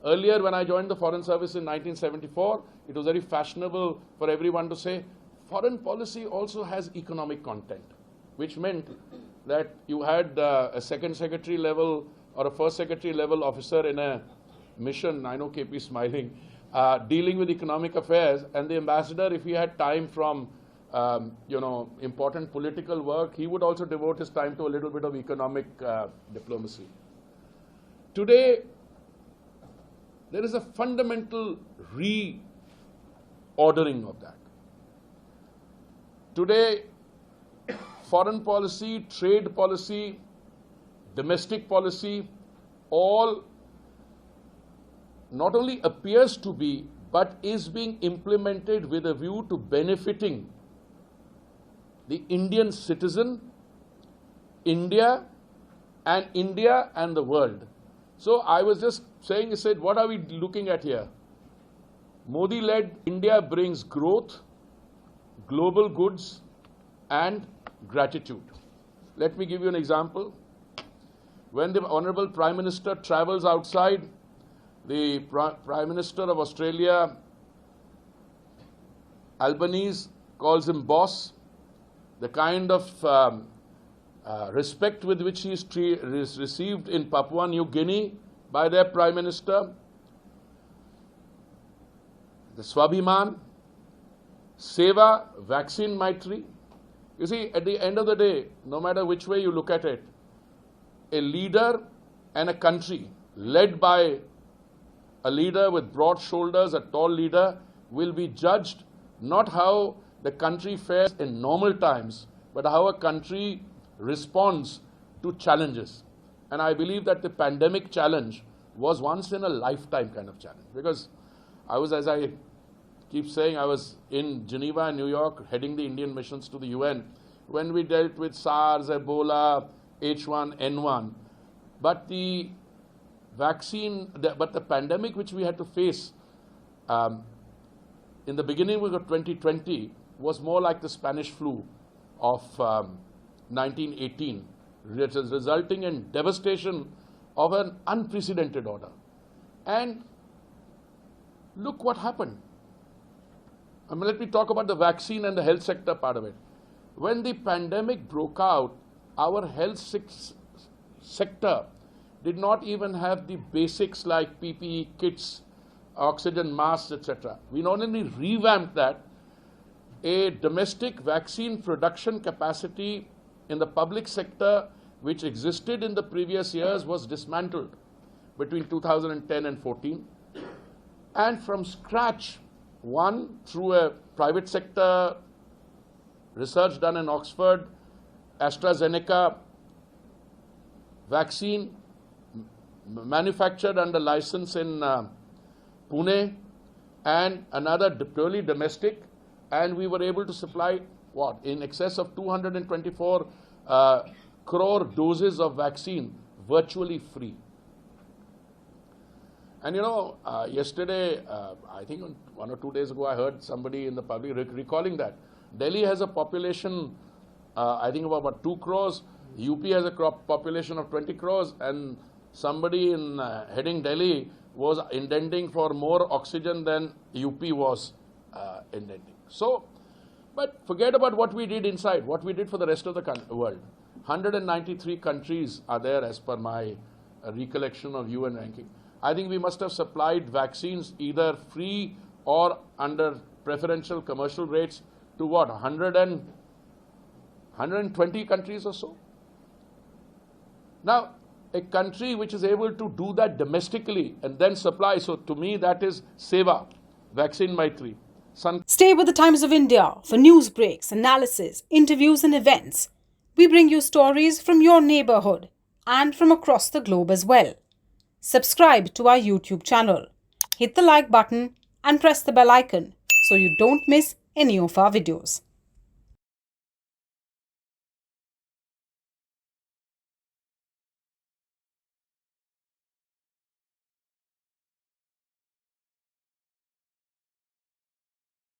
Earlier, when I joined the Foreign Service in 1974, it was very fashionable for everyone to say, foreign policy also has economic content, which meant that you had a second secretary level or a first secretary level officer in a mission, I know KP is smiling, dealing with economic affairs, and the ambassador, if he had time from important political work, he would also devote his time to a little bit of economic diplomacy. Today, there is a fundamental reordering of that. Today, foreign policy, trade policy, domestic policy, all not only appears to be, but is being implemented with a view to benefiting the Indian citizen, India and the world. So I was just saying, he said, what are we looking at here? Modi-led India brings growth, global goods and gratitude. Let me give you an example. When the Honorable Prime Minister travels outside, the Prime Minister of Australia, Albanese, calls him boss. The kind of respect with which he is received in Papua New Guinea by their Prime Minister, the Swabhiman, Seva, Vaccine Maitri. You see, at the end of the day, no matter which way you look at it, a leader and a country led by a leader with broad shoulders, a tall leader, will be judged not how the country fares in normal times, but how a country responds to challenges. And I believe that the pandemic challenge was once in a lifetime kind of challenge. Because I was, as I keep saying, I was in Geneva and New York heading the Indian missions to the UN when we dealt with SARS, Ebola, H1N1. But the pandemic which we had to face in the beginning of 2020 was more like the Spanish flu of 1918, which is resulting in devastation of an unprecedented order. And look what happened. I mean, let me talk about the vaccine and the health sector part of it. When the pandemic broke out, our health sector did not even have the basics like PPE kits, oxygen masks, etc. We not only revamped that, a domestic vaccine production capacity in the public sector which existed in the previous years was dismantled between 2010 and 14. And from scratch, one, through a private sector research done in Oxford, AstraZeneca vaccine manufactured under license in Pune, and another purely domestic, and we were able to supply what, in excess of 224 crore doses of vaccine virtually free. And you know, yesterday, I think 1 or 2 days ago, I heard somebody in the public recalling that Delhi has a population, I think about 2 crores, UP has a population of 20 crores, and somebody in heading Delhi was intending for more oxygen than UP was intending. So, but forget about what we did inside, what we did for the rest of the world. 193 countries are there as per my recollection of UN ranking. I think we must have supplied vaccines either free or under preferential commercial rates to what, 120 countries or so? Now, a country which is able to do that domestically and then supply, so to me that is Seva, Vaccine Maitri. Stay with the Times of India for news breaks, analysis, interviews and events. We bring you stories from your neighborhood and from across the globe as well. Subscribe to our YouTube channel. Hit the like button and press the bell icon so you don't miss any of our videos.